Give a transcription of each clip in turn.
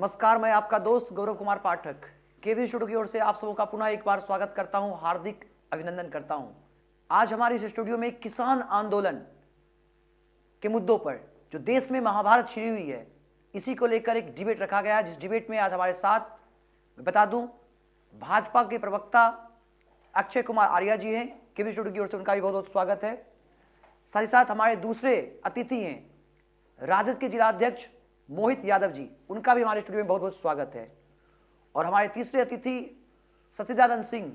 नमस्कार, मैं आपका दोस्त गौरव कुमार पाठक केवी स्टूडियो की ओर से आप सबों का पुनः एक बार स्वागत करता हूं, हार्दिक अभिनंदन करता हूं। आज हमारे इस स्टूडियो में किसान आंदोलन के मुद्दों पर जो देश में महाभारत छिड़ी हुई है, इसी को लेकर एक डिबेट रखा गया है। जिस डिबेट में आज हमारे साथ, मैं बता दूं, भाजपा के प्रवक्ता अक्षय कुमार आर्या जी हैं। केवी स्टूडियो की ओर से उनका भी बहुत बहुत स्वागत है। साथ ही साथ हमारे दूसरे अतिथि हैं राजद के जिलाध्यक्ष मोहित यादव जी, उनका भी हमारे स्टूडियो में बहुत बहुत स्वागत है। और हमारे तीसरे अतिथि सच्चिदानंद सिंह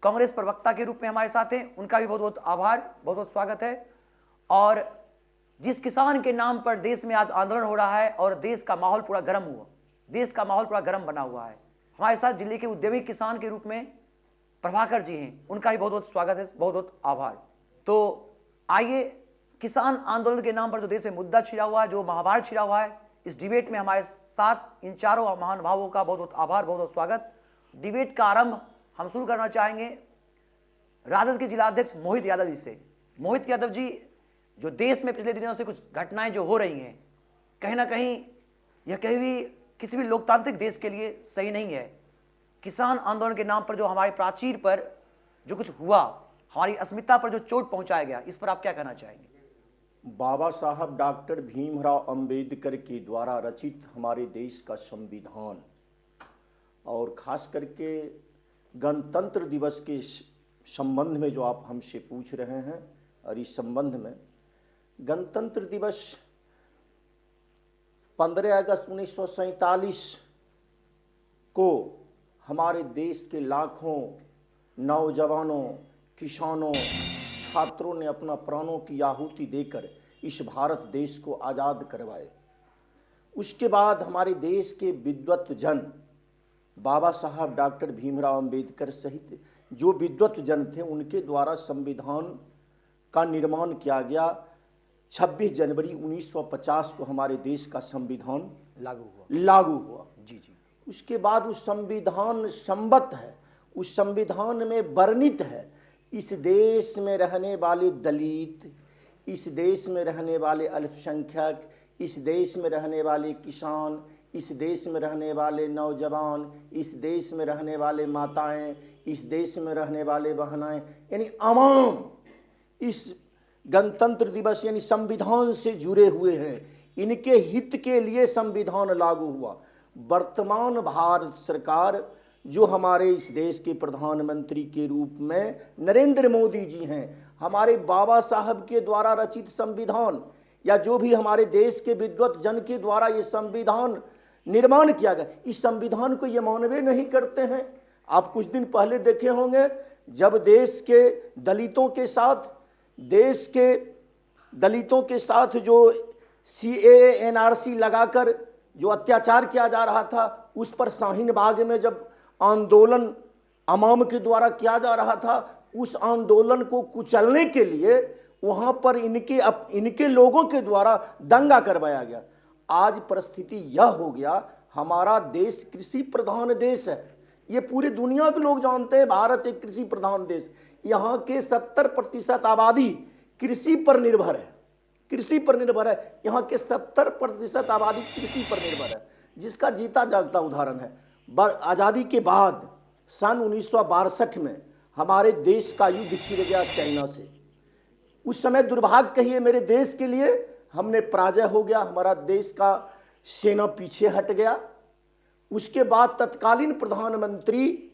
कांग्रेस प्रवक्ता के रूप में हमारे साथ हैं, उनका भी बहुत बहुत आभार, बहुत बहुत स्वागत है। और जिस किसान के नाम पर देश में आज आंदोलन हो रहा है और देश का माहौल पूरा गर्म बना हुआ है, हमारे साथ जिले के उद्यमी किसान के रूप में प्रभाकर जी हैं, उनका भी बहुत बहुत स्वागत है, बहुत बहुत आभार। तो आइए, किसान आंदोलन के नाम पर जो देश में मुद्दा छिड़ा हुआ है, जो महाभारत छिड़ा हुआ है, इस डिबेट में हमारे साथ इन चारों महानुभावों का बहुत बहुत आभार, बहुत बहुत स्वागत। डिबेट का आरंभ हम शुरू करना चाहेंगे राजद के जिलाध्यक्ष मोहित यादव जी से। मोहित यादव जी, जो देश में पिछले दिनों से कुछ घटनाएं जो हो रही हैं, कहीं ना कहीं यह कहीं भी किसी भी लोकतांत्रिक देश के लिए सही नहीं है। किसान आंदोलन के नाम पर जो हमारे प्राचीर पर जो कुछ हुआ, हमारी अस्मिता पर जो चोट पहुंचाया गया, इस पर आप क्या कहना चाहेंगे? बाबा साहब डॉक्टर भीमराव अंबेडकर के द्वारा रचित हमारे देश का संविधान और खास करके गणतंत्र दिवस के संबंध में जो आप हमसे पूछ रहे हैं, और इस संबंध में गणतंत्र दिवस 15 अगस्त 1947 को हमारे देश के लाखों नौजवानों, किसानों, छात्रों ने अपना प्राणों की आहुति देकर इस भारत देश को आज़ाद करवाए। उसके बाद हमारे देश के विद्वत जन, बाबा साहब डॉक्टर भीमराव अंबेडकर सहित जो विद्वत जन थे, उनके द्वारा संविधान का निर्माण किया गया। 26 जनवरी 1950 को हमारे देश का संविधान लागू हुआ। जी। उसके बाद उस संविधान संबद्ध है, उस संविधान में वर्णित है इस देश में रहने वाले दलित, इस देश में रहने वाले अल्पसंख्यक, इस देश में रहने वाले किसान, इस देश में रहने वाले नौजवान, इस देश में रहने वाले माताएं, इस देश में रहने वाले बहनाएं, यानी आवाम इस गणतंत्र दिवस यानी संविधान से जुड़े हुए हैं। इनके हित के लिए संविधान लागू हुआ। वर्तमान भारत सरकार, जो हमारे इस देश के प्रधानमंत्री के रूप में नरेंद्र मोदी जी हैं, हमारे बाबा साहब के द्वारा रचित संविधान या जो भी हमारे देश के विद्वत जन के द्वारा ये संविधान निर्माण किया गया, इस संविधान को ये मानवे नहीं करते हैं। आप कुछ दिन पहले देखे होंगे, जब देश के दलितों के साथ जो CAA NRC लगाकर जो अत्याचार किया जा रहा था, उस पर शाहीन बाग में जब आंदोलन अवाम के द्वारा किया जा रहा था, उस आंदोलन को कुचलने के लिए वहां पर इनके लोगों के द्वारा दंगा करवाया गया। आज परिस्थिति यह हो गया, हमारा देश कृषि प्रधान देश है। ये पूरी दुनिया के लोग जानते हैं, भारत एक कृषि प्रधान देश। यहाँ के 70% आबादी कृषि पर निर्भर है। यहाँ के 70% आबादी कृषि पर निर्भर है, जिसका जीता जागता उदाहरण है। आज़ादी के बाद सन 1962 में हमारे देश का युद्ध छिड़ गया चाइना से। उस समय दुर्भाग्य कहिए मेरे देश के लिए, हमने पराजय हो गया, हमारा देश का सेना पीछे हट गया। उसके बाद तत्कालीन प्रधानमंत्री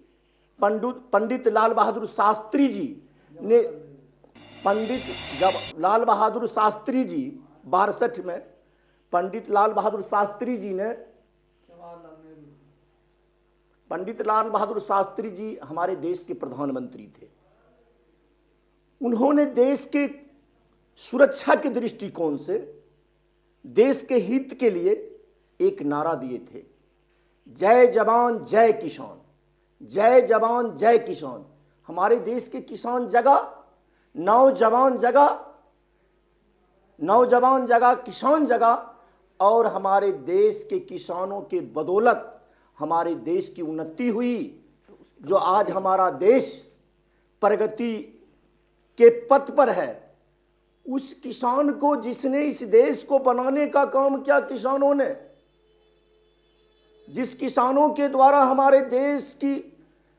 पंडित लाल बहादुर शास्त्री जी ने 62 में पंडित लाल बहादुर शास्त्री जी हमारे देश के प्रधानमंत्री थे। उन्होंने देश के सुरक्षा के दृष्टिकोण से देश के हित के लिए एक नारा दिए थे, जय जवान जय किसान, जय जवान जय किसान। हमारे देश के किसान जगा, नौजवान जगा, किसान जगा, और हमारे देश के किसानों के बदौलत हमारे देश की उन्नति हुई। जो आज हमारा देश प्रगति के पथ पर है, उस किसान को, जिसने इस देश को बनाने का काम किया, किसानों ने, जिस किसानों के द्वारा हमारे देश की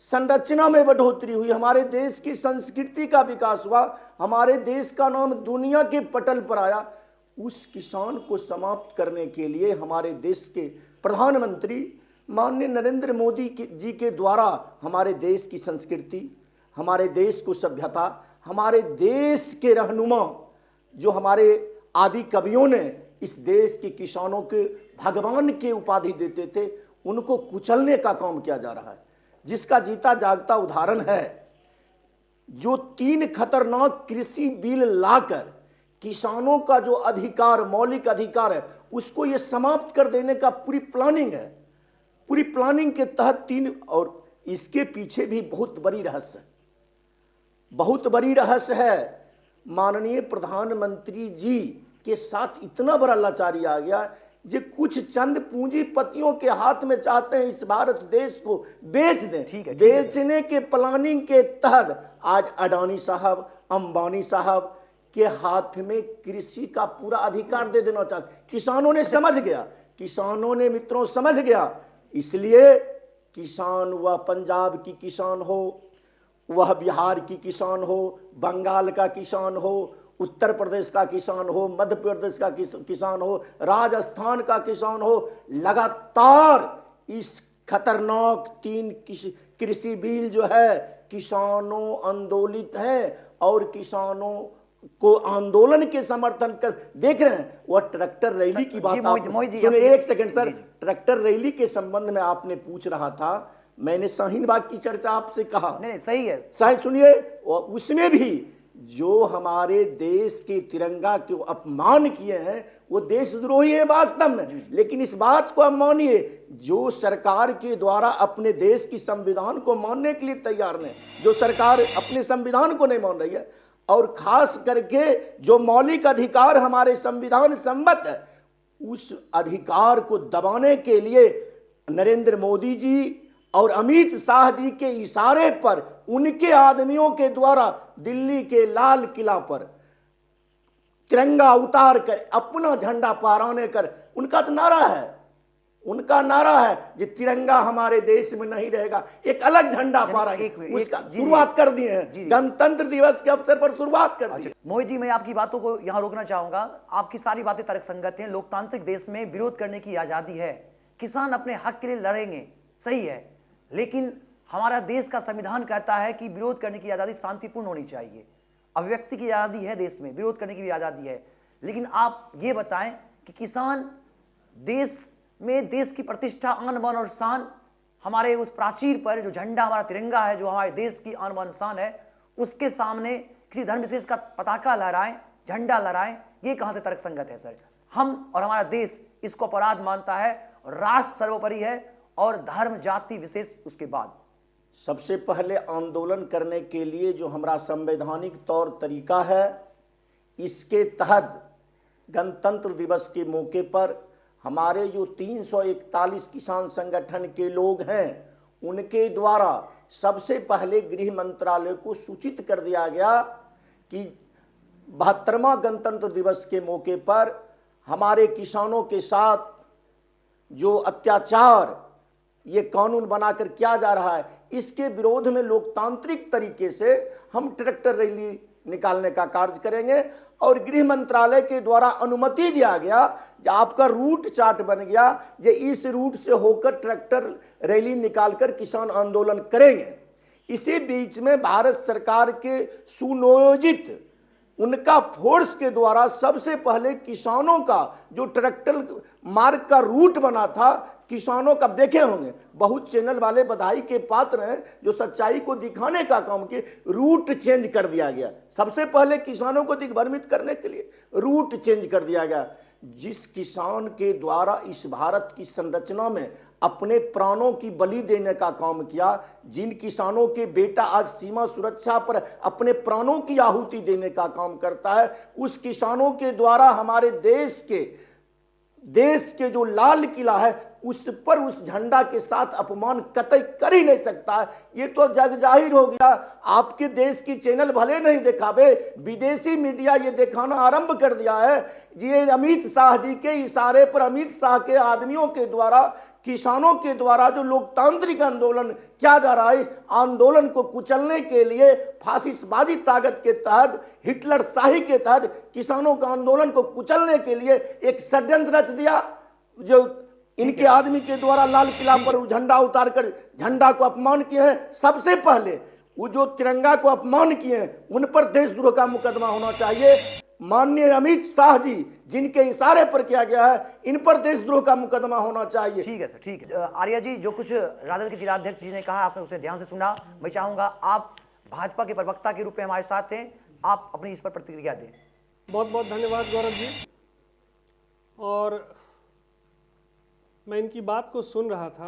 संरचना में बढ़ोतरी हुई, हमारे देश की संस्कृति का विकास हुआ, हमारे देश का नाम दुनिया के पटल पर आया, उस किसान को समाप्त करने के लिए हमारे देश के प्रधानमंत्री माननीय नरेंद्र मोदी जी के द्वारा हमारे देश की संस्कृति, हमारे देश को सभ्यता, हमारे देश के रहनुमा जो हमारे आदि कवियों ने इस देश के किसानों के भगवान के उपाधि देते थे, उनको कुचलने का काम किया जा रहा है। जिसका जीता जागता उदाहरण है जो 3 खतरनाक कृषि बिल लाकर किसानों का जो अधिकार, मौलिक अधिकार है, उसको ये समाप्त कर देने का पूरी प्लानिंग है। पूरी प्लानिंग के तहत 3, और इसके पीछे भी बहुत बड़ी रहस्य है, बहुत बड़ी रहस्य है। माननीय प्रधानमंत्री जी के साथ इतना बड़ा लाचारी आ गया जो कुछ चंद पूंजीपतियों के हाथ में चाहते हैं इस भारत देश को बेच दें। बेचने के प्लानिंग के तहत आज अडानी साहब, अंबानी साहब के हाथ में कृषि का पूरा अधिकार दे देना चाहते। किसानों ने समझ गया, किसानों ने मित्रों समझ गया। इसलिए किसान, वह पंजाब की किसान हो, वह बिहार की किसान हो, बंगाल का किसान हो, उत्तर प्रदेश का किसान हो, मध्य प्रदेश का किसान हो, राजस्थान का किसान हो, लगातार इस खतरनाक 3 कृषि बिल जो है किसानों आंदोलित हैं और किसानों को आंदोलन के समर्थन कर देख रहे हैं। वह ट्रैक्टर रैली की बात, सुनिए एक सेकंड सर, ट्रैक्टर रैली के संबंध में आपने पूछ रहा था, मैंने शाहीन बाग की चर्चा आपसे कहा, नहीं सही है, सही सुनिए। उसमें भी जो हमारे देश के तिरंगा के अपमान किए हैं वो देशद्रोही है वास्तव में। लेकिन इस बात को आप मानिए, जो सरकार के द्वारा अपने देश की संविधान को मानने के लिए तैयार नहीं, जो सरकार अपने संविधान को नहीं मान रही है, और खास करके जो मौलिक अधिकार हमारे संविधान सम्मत है, उस अधिकार को दबाने के लिए नरेंद्र मोदी जी और अमित शाह जी के इशारे पर उनके आदमियों के द्वारा दिल्ली के लाल किला पर तिरंगा उतार कर अपना झंडा फहराने कर, उनका तो नारा है, उनका नारा है कि तिरंगा हमारे देश में नहीं रहेगा, एक अलग झंडा फहराएंगे, उसका शुरुआत कर दिए हैं। गणतंत्र दिवस के अवसर पर शुरुआत कर दी। मोहित जी, मैं आपकी बातों को यहां रोकना चाहूंगा। आपकी सारी बातें तर्कसंगत हैं। लोकतांत्रिक देश में विरोध करने की आजादी है, किसान अपने हक के लिए लड़ेंगे, सही है, लेकिन हमारा देश का संविधान कहता है कि विरोध करने की आजादी शांतिपूर्ण होनी चाहिए। अभिव्यक्ति की आजादी है देश में, विरोध करने की भी आजादी है, लेकिन आप ये बताएं कि किसान देश में, देश की प्रतिष्ठा, आन बान और शान, हमारे उस प्राचीर पर जो झंडा हमारा तिरंगा है, जो हमारे देश की आन बान शान है, उसके सामने किसी धर्म विशेष का पताका लहराएं, झंडा लहराएं, ये कहां से तर्कसंगत है सर? हम और हमारा देश इसको अपराध मानता है, राष्ट्र सर्वोपरि है और धर्म जाति विशेष उसके बाद। सबसे पहले आंदोलन करने के लिए जो हमारा संवैधानिक तौर तरीका है, इसके तहत गणतंत्र दिवस के मौके पर हमारे जो 341 किसान संगठन के लोग हैं, उनके द्वारा सबसे पहले गृह मंत्रालय को सूचित कर दिया गया कि 72वां गणतंत्र दिवस के मौके पर हमारे किसानों के साथ जो अत्याचार ये कानून बनाकर किया जा रहा है, इसके विरोध में लोकतांत्रिक तरीके से हम ट्रैक्टर रैली निकालने का कार्य करेंगे। और गृह मंत्रालय के द्वारा अनुमति दिया गया, जो आपका रूट चार्ट बन गया, जो इस रूट से होकर ट्रैक्टर रैली निकालकर किसान आंदोलन करेंगे। इसी बीच में भारत सरकार के सुनियोजित उनका फोर्स के द्वारा सबसे पहले किसानों का जो ट्रैक्टर मार्ग का रूट बना था, किसानों का देखे होंगे, बहुत चैनल वाले बधाई के पात्र हैं जो सच्चाई को दिखाने का काम किए, रूट चेंज कर दिया गया। सबसे पहले किसानों को दिग्भ्रमित करने के लिए रूट चेंज कर दिया गया। जिस किसान के द्वारा इस भारत की संरचना में अपने प्राणों की बलि देने का काम किया, जिन किसानों के बेटा आज सीमा सुरक्षा पर अपने प्राणों की आहुति देने का काम करता है, उस किसानों के द्वारा हमारे देश के जो लाल किला है उस पर उस झंडा के साथ अपमान कतई कर ही नहीं सकता। ये तो जग जाहिर हो गया। आपके देश की चैनल भले नहीं दिखावे, विदेशी मीडिया ये दिखाना आरंभ कर दिया है। ये अमित शाह जी के इशारे पर, अमित शाह के आदमियों के द्वारा, किसानों के द्वारा जो लोकतांत्रिक आंदोलन किया जा रहा है, इस आंदोलन को कुचलने के लिए फासिस्टवादी ताकत के तहत, हिटलर शाही के तहत किसानों का आंदोलन को कुचलने के लिए एक षड्यंत्र रच दिया। जो इनके आदमी के द्वारा लाल किला पर झंडा उतारकर झंडा को अपमान किए हैं। सबसे पहले वो जो तिरंगा को अपमान किए हैं उन पर देशद्रोह का मुकदमा होना चाहिए। माननीय अमित शाह जी जिनके इशारे पर किया गया है, इन पर देशद्रोह का मुकदमा होना चाहिए। ठीक है सर, ठीक है। आर्या जी, जो कुछ राजद के जिलाध्यक्ष जी ने कहा आपने उसे ध्यान से सुना। मैं चाहूंगा आप भाजपा के प्रवक्ता के रूप में हमारे साथ हैं, आप अपनी इस पर प्रतिक्रिया दें। बहुत बहुत धन्यवाद गौरव जी। और मैं इनकी बात को सुन रहा था।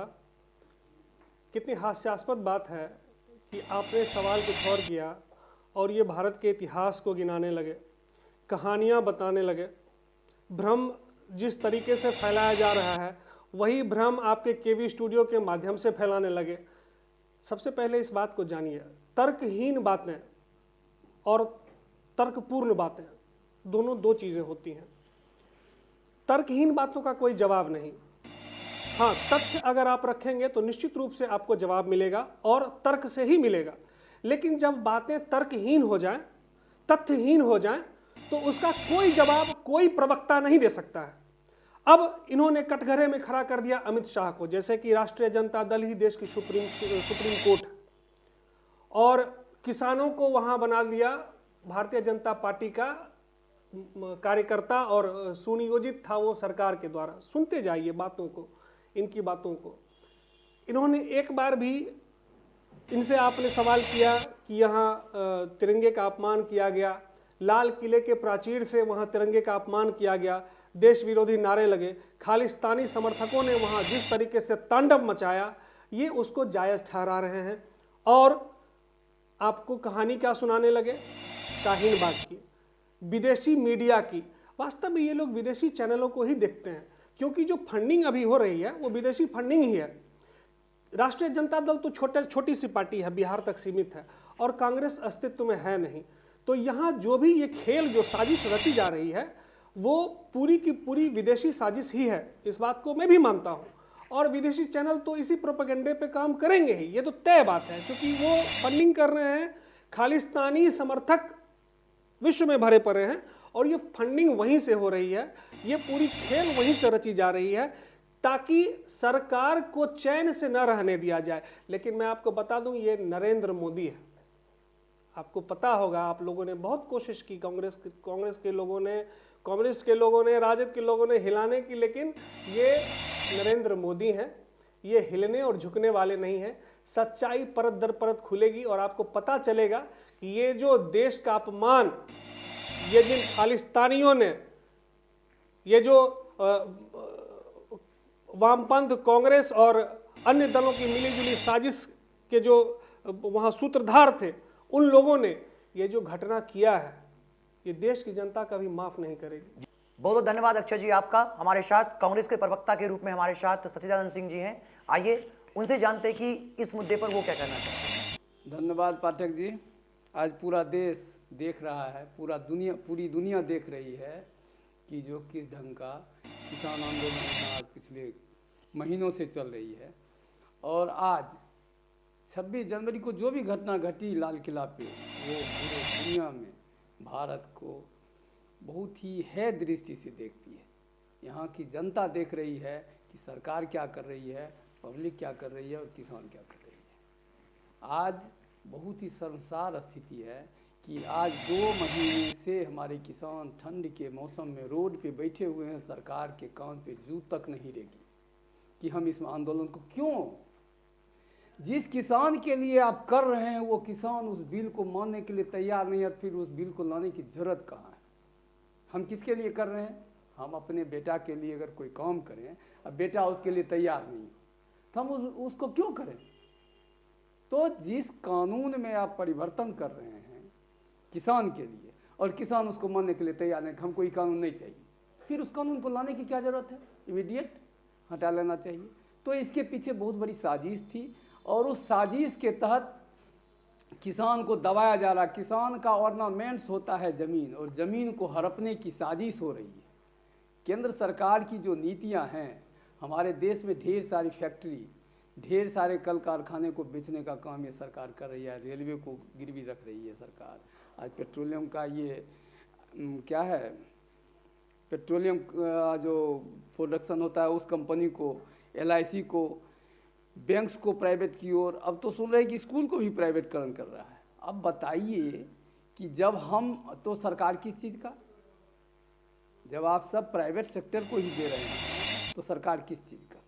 कितनी हास्यास्पद बात है कि आपने सवाल कुछ और किया और ये भारत के इतिहास को गिनाने लगे, कहानियाँ बताने लगे। भ्रम जिस तरीके से फैलाया जा रहा है वही भ्रम आपके केवी स्टूडियो के माध्यम से फैलाने लगे। सबसे पहले इस बात को जानिए, तर्कहीन बातें और तर्कपूर्ण बातें दोनों दो चीज़ें होती हैं। तर्कहीन बातों का कोई जवाब नहीं। हाँ, तथ्य अगर आप रखेंगे तो निश्चित रूप से आपको जवाब मिलेगा और तर्क से ही मिलेगा। लेकिन जब बातें तर्कहीन हो जाएं, तथ्यहीन हो जाएं, तो उसका कोई जवाब कोई प्रवक्ता नहीं दे सकता है। अब इन्होंने कटघरे में खड़ा कर दिया अमित शाह को, जैसे कि राष्ट्रीय जनता दल ही देश की सुप्रीम कोर्ट है, और किसानों को वहां बना दिया भारतीय जनता पार्टी का कार्यकर्ता और सुनियोजित था वो सरकार के द्वारा। सुनते जाइए बातों को, इनकी बातों को। इन्होंने एक बार भी, इनसे आपने सवाल किया कि यहाँ तिरंगे का अपमान किया गया, लाल किले के प्राचीर से वहाँ तिरंगे का अपमान किया गया, देश विरोधी नारे लगे, खालिस्तानी समर्थकों ने वहाँ जिस तरीके से तांडव मचाया, ये उसको जायज़ ठहरा रहे हैं। और आपको कहानी क्या सुनाने लगे? शाहीन-बाग की, विदेशी मीडिया की। वास्तव में ये लोग विदेशी चैनलों को ही देखते हैं, क्योंकि जो फंडिंग अभी हो रही है वो विदेशी फंडिंग ही है। राष्ट्रीय जनता दल तो छोटी सी पार्टी है, बिहार तक सीमित है, और कांग्रेस अस्तित्व में है नहीं। तो यहाँ जो भी ये खेल, जो साजिश रची जा रही है, वो पूरी की पूरी विदेशी साजिश ही है। इस बात को मैं भी मानता हूँ, और विदेशी चैनल तो इसी प्रोपेगेंडे पे काम करेंगे ही, ये तो तय बात है, क्योंकि वो फंडिंग कर रहे हैं। खालिस्तानी समर्थक विश्व में भरे पड़े हैं और ये फंडिंग वहीं से हो रही है, ये पूरी खेल वहीं से रची जा रही है, ताकि सरकार को चैन से न रहने दिया जाए। लेकिन मैं आपको बता दूं, ये नरेंद्र मोदी है। आपको पता होगा, आप लोगों ने बहुत कोशिश की, कांग्रेस के लोगों ने, कम्युनिस्ट के लोगों ने, राजद के लोगों ने हिलाने की, लेकिन ये नरेंद्र मोदी हैं। ये हिलने और झुकने वाले नहीं हैं। सच्चाई परत दर परत खुलेगी और आपको पता चलेगा कि ये जो देश का अपमान, ये जिन खालिस्तानियों ने, ये जो वामपंथ, कांग्रेस और अन्य दलों की मिलीजुली साजिश के जो वहाँ सूत्रधार थे, उन लोगों ने ये जो घटना किया है, ये देश की जनता कभी माफ नहीं करेगी। बहुत बहुत धन्यवाद अक्षय जी आपका। हमारे साथ कांग्रेस के प्रवक्ता के रूप में हमारे साथ सच्चिदानंद सिंह जी हैं। आइए उनसे जानते हैं कि इस मुद्दे पर वो क्या कहना चाहते हैं। धन्यवाद पाठक जी। आज पूरा देश देख रहा है, पूरी दुनिया देख रही है कि जो किस ढंग का किसान आंदोलन आज पिछले महीनों से चल रही है। और आज 26 जनवरी को जो भी घटना घटी लाल किला पे, वो पूरे दुनिया में भारत को बहुत ही है दृष्टि से देखती है। यहाँ की जनता देख रही है कि सरकार क्या कर रही है, पब्लिक क्या कर रही है और किसान क्या कर रही है। आज बहुत ही शर्मसार स्थिति है कि आज 2 महीने से हमारे किसान ठंड के मौसम में रोड पे बैठे हुए हैं, सरकार के कान पे जू तक नहीं रहेगी कि हम इस आंदोलन को क्यों, जिस किसान के लिए आप कर रहे हैं वो किसान उस बिल को मानने के लिए तैयार नहीं है, फिर उस बिल को लाने की जरूरत कहाँ है। हम किसके लिए कर रहे हैं? हम अपने बेटा के लिए अगर कोई काम करें, अब बेटा उसके लिए तैयार नहीं हो, तो हम उसको क्यों करें? तो जिस कानून में आप परिवर्तन कर रहे हैं किसान के लिए, और किसान उसको मानने के लिए तैयार नहीं, हमको ये कानून नहीं चाहिए, फिर उस कानून को लाने की क्या जरूरत है? इमीडिएट हटा लेना चाहिए। तो इसके पीछे बहुत बड़ी साजिश थी और उस साजिश के तहत किसान को दबाया जा रहा। किसान का ऑर्नामेंट्स होता है ज़मीन, और ज़मीन को हड़पने की साजिश हो रही है। केंद्र सरकार की जो नीतियां हैं, हमारे देश में ढेर सारी फैक्ट्री, ढेर सारे कल कारखाने को बेचने का काम ये सरकार कर रही है। रेलवे को गिरवी रख रही है सरकार। आज पेट्रोलियम का ये क्या है, पेट्रोलियम जो प्रोडक्शन होता है उस कंपनी को, LIC को, बैंक्स को प्राइवेट की ओर, अब तो सुन रहे हैं कि स्कूल को भी प्राइवेटकरण कर रहा है। अब बताइए कि जब हम तो सरकार किस चीज़ का, जब आप सब प्राइवेट सेक्टर को ही दे रहे हैं तो सरकार किस चीज़ का।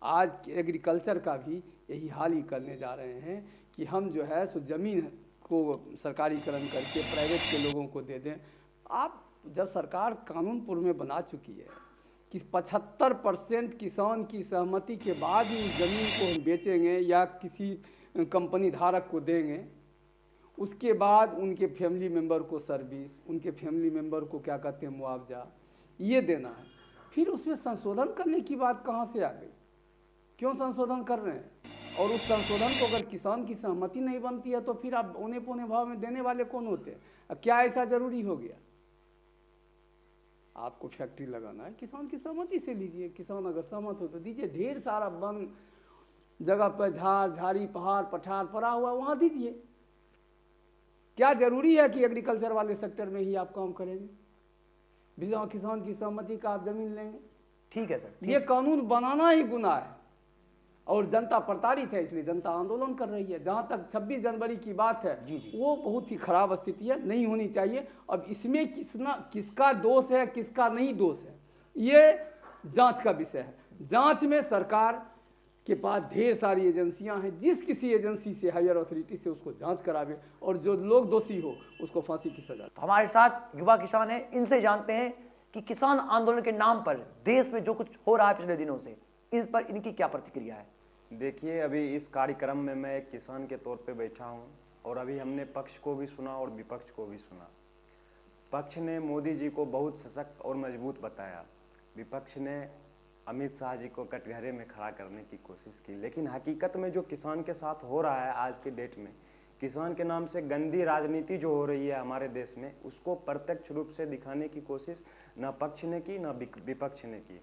आज एग्रीकल्चर का भी यही हाल ही करने जा रहे हैं कि हम जो है सो ज़मीन को सरकारीकरण करके प्राइवेट के लोगों को दे दें। आप जब सरकार कानून पूर्व में बना चुकी है कि 75% किसान की सहमति के बाद ही उस ज़मीन को हम बेचेंगे या किसी कंपनी धारक को देंगे, उसके बाद उनके फैमिली मेंबर को सर्विस, उनके फैमिली मेंबर को क्या कहते हैं मुआवजा, ये देना है। फिर उसमें संशोधन करने की बात कहाँ से आ गई? क्यों संशोधन कर रहे हैं? और उस संशोधन को अगर किसान की सहमति नहीं बनती है तो फिर आप औने पौने भाव में देने वाले कौन होते हैं? क्या ऐसा जरूरी हो गया? आपको फैक्ट्री लगाना है, किसान की सहमति से लीजिए। किसान अगर सहमत हो तो दीजिए। ढेर सारा वन जगह पर झाड़ झाड़ी पहाड़ पठार पड़ा हुआ, वहाँ दीजिए। क्या जरूरी है कि एग्रीकल्चर वाले सेक्टर में ही आप काम करेंगे? बिना किसान की सहमति का आप जमीन लेंगे? ठीक है सर। ये कानून बनाना ही गुनाह है और जनता प्रताड़ित है, इसलिए जनता आंदोलन कर रही है। जहां तक 26 जनवरी की बात है, वो बहुत ही खराब स्थिति है, नहीं होनी चाहिए। अब इसमें किसका दोष है किसका नहीं दोष है, ये जांच का विषय है। जांच में सरकार के पास ढेर सारी एजेंसियां हैं, जिस किसी एजेंसी से, हायर अथॉरिटी से उसको जांच करावे और जो लोग दोषी हो उसको फांसी की सजा। हमारे साथ युवा किसान हैं, इनसे जानते हैं कि किसान आंदोलन के नाम पर देश में जो कुछ हो रहा है पिछले दिनों से, इस पर इनकी क्या प्रतिक्रिया है। देखिए, अभी इस कार्यक्रम में मैं एक किसान के तौर पे बैठा हूं और अभी हमने पक्ष को भी सुना और विपक्ष को भी सुना। पक्ष ने मोदी जी को बहुत सशक्त और मजबूत बताया, विपक्ष ने अमित शाह जी को कटघरे में खड़ा करने की कोशिश की। लेकिन हकीकत में जो किसान के साथ हो रहा है आज के डेट में, किसान के नाम से गंदी राजनीति जो हो रही है हमारे देश में, उसको प्रत्यक्ष रूप से दिखाने की कोशिश न पक्ष ने की न विपक्ष ने की।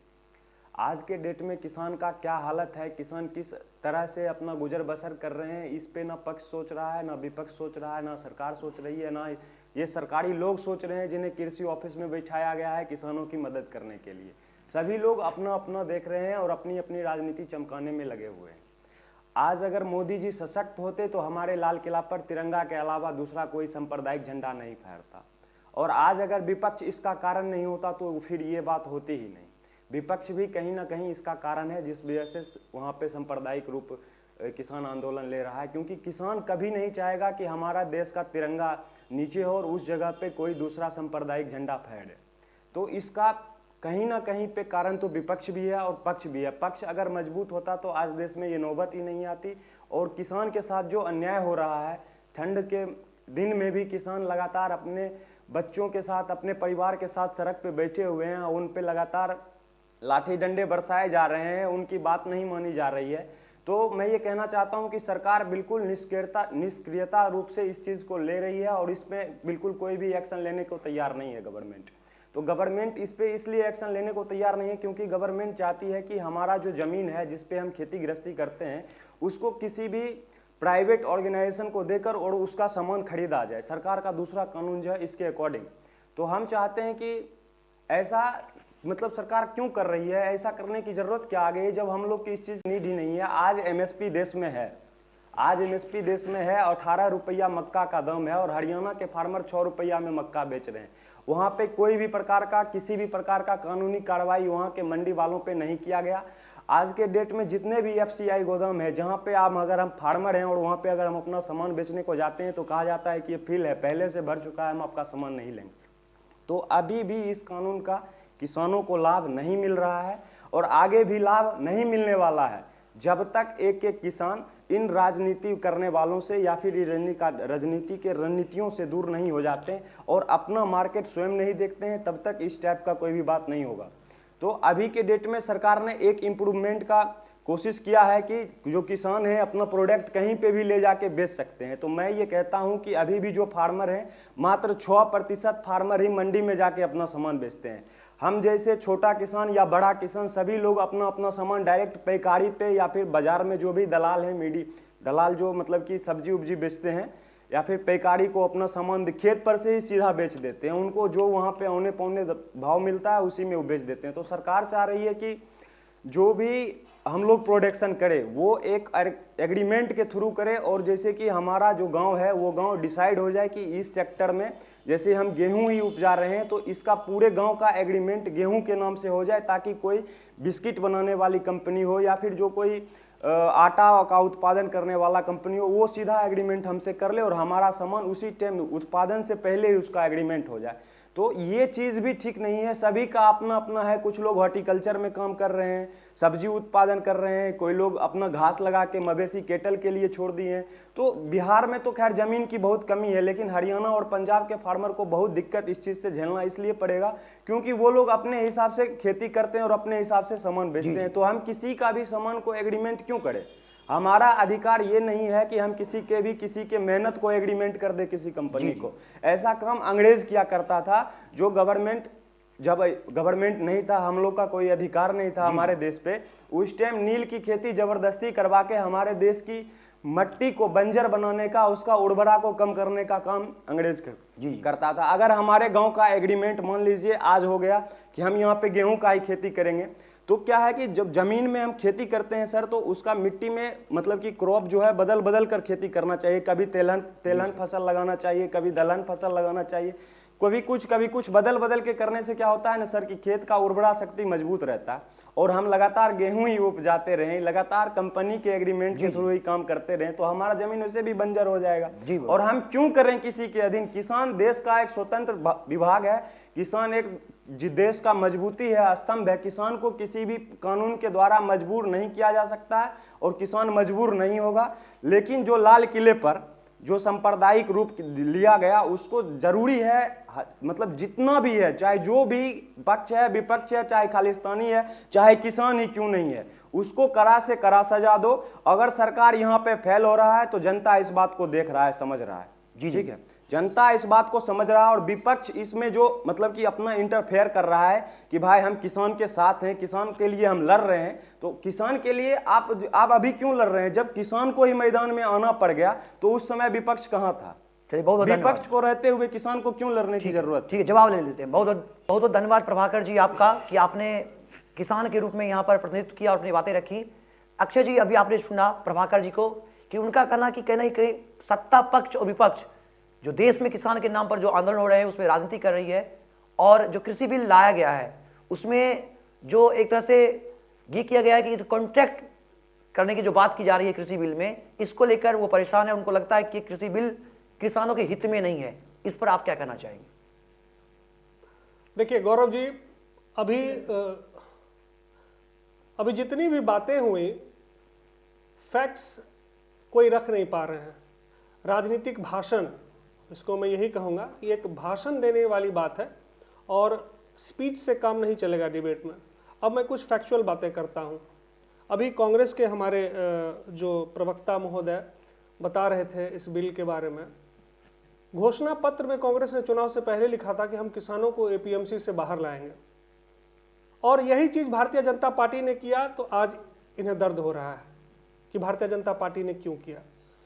आज के डेट में किसान का क्या हालत है, किसान किस तरह से अपना गुजर बसर कर रहे हैं, इस पे ना पक्ष सोच रहा है, ना विपक्ष सोच रहा है, ना सरकार सोच रही है, ना ये सरकारी लोग सोच रहे हैं जिन्हें कृषि ऑफिस में बैठाया गया है किसानों की मदद करने के लिए। सभी लोग अपना अपना देख रहे हैं और अपनी अपनी राजनीति चमकाने में लगे हुए हैं। आज अगर मोदी जी सशक्त होते तो हमारे लाल किला पर तिरंगा के अलावा दूसरा कोई सांप्रदायिक झंडा नहीं फहरता, और आज अगर विपक्ष इसका कारण नहीं होता तो फिर ये बात होती ही नहीं। विपक्ष भी कहीं ना कहीं इसका कारण है, जिस वजह से वहाँ पे सांप्रदायिक रूप किसान आंदोलन ले रहा है। क्योंकि किसान कभी नहीं चाहेगा कि हमारा देश का तिरंगा नीचे हो और उस जगह पे कोई दूसरा सांप्रदायिक झंडा फहरे। तो इसका कहीं ना कहीं पे कारण तो विपक्ष भी है और पक्ष भी है। पक्ष अगर मजबूत होता तो आज देश में ये नौबत ही नहीं आती। और किसान के साथ जो अन्याय हो रहा है, ठंड के दिन में भी किसान लगातार अपने बच्चों के साथ, अपने परिवार के साथ सड़क पे बैठे हुए हैं, उन पे लगातार लाठी डंडे बरसाए जा रहे हैं, उनकी बात नहीं मानी जा रही है। तो मैं ये कहना चाहता हूं कि सरकार बिल्कुल निष्क्रियता रूप से इस चीज़ को ले रही है और इसमें बिल्कुल कोई भी एक्शन लेने को तैयार नहीं है गवर्नमेंट। तो गवर्नमेंट इस पे इसलिए एक्शन लेने को तैयार नहीं है क्योंकि गवर्नमेंट चाहती है कि हमारा जो ज़मीन है जिस पे हम खेती गृहस्थी करते हैं उसको किसी भी प्राइवेट ऑर्गेनाइजेशन को देकर और उसका सामान खरीदा जाए। सरकार का दूसरा कानून जो है इसके अकॉर्डिंग। तो हम चाहते हैं कि ऐसा मतलब सरकार क्यों कर रही है, ऐसा करने की जरूरत क्या आ गई जब हम लोग की इस चीज़ नीड ही नहीं है। आज एमएसपी देश में है, आज एमएसपी देश में है, 18 रुपया मक्का का दाम है और हरियाणा के फार्मर 6 रुपया में मक्का बेच रहे हैं। वहाँ पे कोई भी प्रकार का किसी भी प्रकार का कानूनी कार्रवाई वहाँ के मंडी वालों पे नहीं किया गया। आज के डेट में जितने भी एफसीआई गोदाम है जहाँ पे अगर हम फार्मर हैं और वहाँ पे अगर हम अपना सामान बेचने को जाते हैं तो कहा जाता है कि ये फिल है, पहले से भर चुका है, हम आपका सामान नहीं लेंगे। तो अभी भी इस कानून का किसानों को लाभ नहीं मिल रहा है और आगे भी लाभ नहीं मिलने वाला है जब तक एक एक किसान इन राजनीति करने वालों से या फिर राजनीति के रणनीतियों से दूर नहीं हो जाते हैं और अपना मार्केट स्वयं नहीं देखते हैं, तब तक इस टाइप का कोई भी बात नहीं होगा। तो अभी के डेट में सरकार ने एक इम्प्रूवमेंट का कोशिश किया है कि जो किसान है अपना प्रोडक्ट कहीं पे भी ले जाके बेच सकते हैं। तो मैं ये कहता हूं कि अभी भी जो फार्मर हैं मात्र 6% फार्मर ही मंडी में जाके अपना सामान बेचते हैं। हम जैसे छोटा किसान या बड़ा किसान सभी लोग अपना अपना सामान डायरेक्ट पैकारी पे या फिर बाजार में जो भी दलाल हैं दलाल जो मतलब कि सब्जी उब्जी बेचते हैं या फिर पैकारी को अपना सामान खेत पर से ही सीधा बेच देते हैं। उनको जो वहाँ पे औने पौने भाव मिलता है उसी में वो बेच देते हैं। तो सरकार चाह रही है कि जो भी हम लोग प्रोडक्शन करें वो एक एग्रीमेंट के थ्रू करें, और जैसे कि हमारा जो गांव है वो गांव डिसाइड हो जाए कि इस सेक्टर में जैसे हम गेहूं ही उपजा रहे हैं तो इसका पूरे गांव का एग्रीमेंट गेहूं के नाम से हो जाए, ताकि कोई बिस्किट बनाने वाली कंपनी हो या फिर जो कोई आटा का उत्पादन करने वाला कंपनी हो वो सीधा एग्रीमेंट हमसे कर ले और हमारा सामान उसी टाइम उत्पादन से पहले ही उसका एग्रीमेंट हो जाए। तो ये चीज़ भी ठीक नहीं है। सभी का अपना अपना है, कुछ लोग हॉर्टिकल्चर में काम कर रहे हैं, सब्जी उत्पादन कर रहे हैं, कोई लोग अपना घास लगा के मवेशी केटल के लिए छोड़ दिए हैं। तो बिहार में तो खैर ज़मीन की बहुत कमी है, लेकिन हरियाणा और पंजाब के फार्मर को बहुत दिक्कत इस चीज़ से झेलना इसलिए पड़ेगा क्योंकि वो लोग अपने हिसाब से खेती करते हैं और अपने हिसाब से सामान बेचते हैं। तो हम किसी का भी सामान को एग्रीमेंट क्यों करें? हमारा अधिकार ये नहीं है कि हम किसी के मेहनत को एग्रीमेंट कर दे किसी कंपनी को। ऐसा काम अंग्रेज किया करता था, जो जब गवर्नमेंट नहीं था, हम लोग का कोई अधिकार नहीं था हमारे देश पे, उस टाइम नील की खेती जबरदस्ती करवा के हमारे देश की मट्टी को बंजर बनाने का, उसका उर्वरा को कम करने का काम अंग्रेज करता था। अगर हमारे गांव का एग्रीमेंट मान लीजिए आज हो गया कि हम यहाँ पे गेहूं का ही खेती करेंगे, तो क्या है कि जब जमीन में हम खेती करते हैं सर, तो उसका मिट्टी में मतलब कि क्रॉप जो है बदल बदल कर खेती करना चाहिए। कभी तेलहन फसल लगाना चाहिए, कभी दलहन फसल लगाना चाहिए, कभी कुछ बदल बदल के करने से क्या होता है ना सर कि खेत का उर्वरा शक्ति मजबूत रहता है। और हम लगातार गेहूं ही उपजाते रहें, लगातार कंपनी के एग्रीमेंट के थ्रू ही काम करते रहें, तो हमारा जमीन वैसे भी बंजर हो जाएगा। और हम क्यों करें किसी के अधीन? किसान देश का एक स्वतंत्र विभाग है, किसान एक देश का मजबूती है, स्तंभ है। किसान को किसी भी कानून के द्वारा मजबूर नहीं किया जा सकता है और किसान मजबूर नहीं होगा। लेकिन जो लाल किले पर जो सांप्रदायिक रूप लिया गया उसको जरूरी है, मतलब जितना भी है, चाहे जो भी पक्ष है विपक्ष है, चाहे खालिस्तानी है, चाहे किसान ही क्यों नहीं है, उसको कड़ा से कड़ा सजा दो। अगर सरकार यहाँ पे फेल हो रहा है तो जनता इस बात को देख रहा है, समझ रहा है। ठीक है, जनता इस बात को समझ रहा है और विपक्ष इसमें जो मतलब कि अपना इंटरफेयर कर रहा है कि भाई हम किसान के साथ हैं, किसान के लिए हम लड़ रहे हैं। तो किसान के लिए आप अभी क्यों लड़ रहे हैं? जब किसान को ही मैदान में आना पड़ गया तो उस समय विपक्ष कहाँ था? बहुत विपक्ष को रहते हुए किसान को क्यों लड़ने की जरूरत? ठीक है, जवाब ले लेते हैं। बहुत बहुत धन्यवाद प्रभाकर जी आपका कि आपने किसान के रूप में यहाँ पर प्रतिनिधित्व किया और अपनी बातें रखी। अक्षय जी, अभी आपने सुना प्रभाकर जी को कि उनका कहना कि कहीं ना कहीं सत्ता पक्ष और विपक्ष जो देश में किसान के नाम पर जो आंदोलन हो रहे हैं उसमें राजनीति कर रही है, और जो कृषि बिल लाया गया है उसमें जो एक तरह से ये किया गया है कि जो कॉन्ट्रैक्ट करने की जो बात की जा रही है कृषि बिल में, इसको लेकर वो परेशान है। उनको लगता है कि कृषि बिल किसानों के हित में नहीं है। इस पर आप क्या कहना चाहेंगे? देखिए गौरव जी, अभी जितनी भी बातें हुई, फैक्ट्स कोई रख नहीं पा रहे हैं। राजनीतिक भाषण, इसको मैं यही कहूँगा कि एक भाषण देने वाली बात है और स्पीच से काम नहीं चलेगा डिबेट में। अब मैं कुछ फैक्चुअल बातें करता हूँ। अभी कांग्रेस के हमारे जो प्रवक्ता महोदय बता रहे थे इस बिल के बारे में, घोषणा पत्र में कांग्रेस ने चुनाव से पहले लिखा था कि हम किसानों को एपीएमसी से बाहर लाएंगे, और यही चीज़ भारतीय जनता पार्टी ने किया। तो आज इन्हें दर्द हो रहा है कि भारतीय जनता पार्टी ने क्यों किया।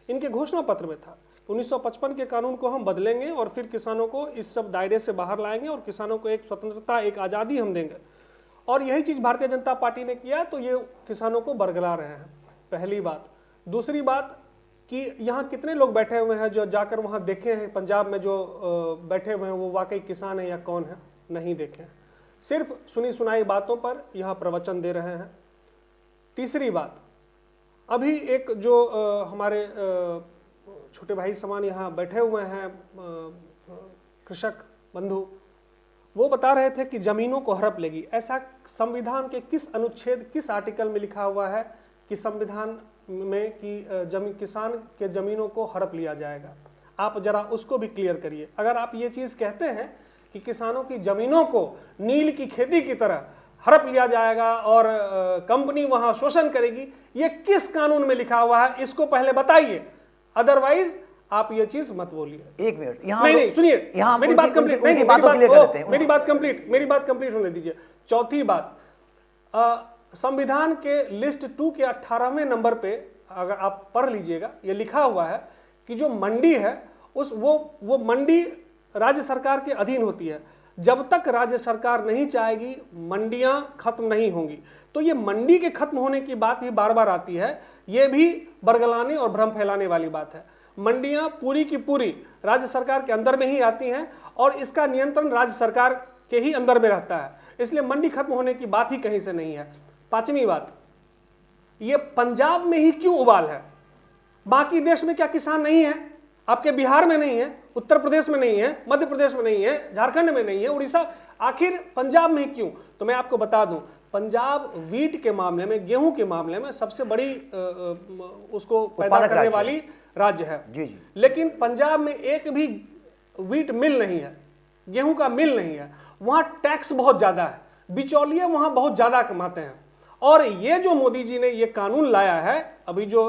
इनके घोषणा पत्र में था 1955 के कानून को हम बदलेंगे और फिर किसानों को इस सब दायरे से बाहर लाएंगे और किसानों को एक स्वतंत्रता, एक आज़ादी हम देंगे, और यही चीज़ भारतीय जनता पार्टी ने किया। तो ये किसानों को बरगला रहे हैं, पहली बात। दूसरी बात कि यहाँ कितने लोग बैठे हुए हैं जो जाकर वहाँ देखे हैं, पंजाब में जो बैठे हुए हैं वो वाकई किसान है या कौन है? नहीं देखे, सिर्फ सुनी सुनाई बातों पर यहाँ प्रवचन दे रहे हैं। तीसरी बात, अभी एक जो हमारे छोटे भाई समान यहाँ बैठे हुए हैं कृषक बंधु, वो बता रहे थे कि जमीनों को हड़प लेगी। ऐसा संविधान के किस अनुच्छेद, किस आर्टिकल में लिखा हुआ है कि संविधान में कि किसान के जमीनों को हड़प लिया जाएगा? आप जरा उसको भी क्लियर करिए। अगर आप ये चीज़ कहते हैं कि किसानों की जमीनों को नील की खेती की तरह हड़प लिया जाएगा और कंपनी वहां शोषण करेगी, ये किस कानून में लिखा हुआ है इसको पहले बताइए, अदरवाइज आप ये चीज मत बोलिए। एक मिनट यहाँ नहीं सुनिए, यहाँ मेरी बात कंप्लीट, उनकी बातों के लिए कर लेते हैं। मेरी बात कंप्लीट होने दीजिए। चौथी बात, संविधान के लिस्ट 2 के 18वें नंबर पे अगर आप पढ़ लीजिएगा, ये लिखा हुआ है कि जो मंडी है वो मंडी राज्य सरकार के अधीन होती है। जब तक राज्य सरकार नहीं चाहेगी मंडियां खत्म नहीं होंगी। तो ये मंडी के खत्म होने की बात भी बार बार आती है, ये भी बरगलाने और भ्रम फैलाने वाली बात है। मंडियां पूरी की पूरी राज्य सरकार के अंदर में ही आती हैं और इसका नियंत्रण राज्य सरकार के ही अंदर में रहता है, इसलिए मंडी खत्म होने की बात ही कहीं से नहीं है। पांचवी बात, ये पंजाब में ही क्यों उबाल है? बाकी देश में क्या किसान नहीं है? आपके बिहार में नहीं है, उत्तर प्रदेश में नहीं है, मध्य प्रदेश में नहीं है, झारखंड में नहीं है, उड़ीसा, आखिर पंजाब में क्यों? तो मैं आपको बता दूं, पंजाब वीट के मामले में, गेहूं के मामले में सबसे बड़ी उसको पैदा करने वाली राज्य है। जी जी। लेकिन पंजाब में एक भी वीट मिल नहीं है, गेहूं का मिल नहीं है, वहां टैक्स बहुत ज्यादा है, बिचौलिए वहां बहुत ज्यादा कमाते हैं। और ये जो मोदी जी ने ये कानून लाया है, अभी जो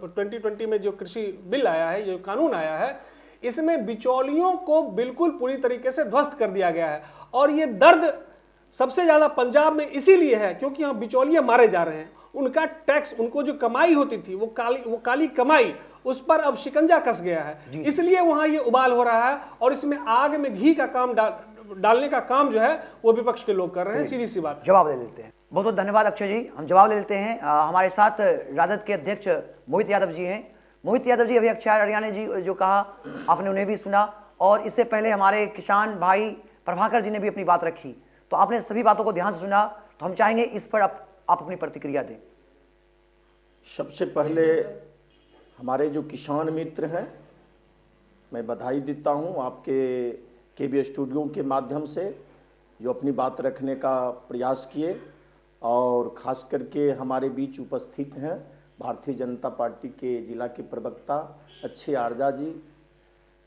2020 में जो कृषि बिल आया है, ये कानून आया है, इसमें बिचौलियों को बिल्कुल पूरी तरीके से ध्वस्त कर दिया गया है। और ये दर्द सबसे ज्यादा पंजाब में इसीलिए है क्योंकि यहाँ बिचौलिए मारे जा रहे हैं। उनका टैक्स, उनको जो कमाई होती थी वो काली कमाई, उस पर अब शिकंजा कस गया है, इसलिए वहां ये उबाल हो रहा है। और इसमें आग में घी का काम डालने का काम जो है वो विपक्ष के लोग कर रहे हैं। सीधी सी बात। जवाब ले लेते हैं। बहुत बहुत धन्यवाद अक्षय जी। हम जवाब ले लेते हैं। हमारे साथ राजद के अध्यक्ष मोहित यादव जी हैं। मोहित यादव जी, अभी अक्षय आर्याने जी जो कहा आपने उन्हें भी सुना, और इससे पहले हमारे किसान भाई प्रभाकर जी ने भी अपनी बात रखी, तो आपने सभी बातों को ध्यान से सुना। तो हम चाहेंगे इस पर आप अपनी प्रतिक्रिया दें। सबसे पहले हमारे जो किसान मित्र हैं, मैं बधाई देता हूं आपके केबी स्टूडियो के माध्यम से, जो अपनी बात रखने का प्रयास किए, और ख़ास करके हमारे बीच उपस्थित हैं भारतीय जनता पार्टी के जिला के प्रवक्ता अच्छे आर्जा जी।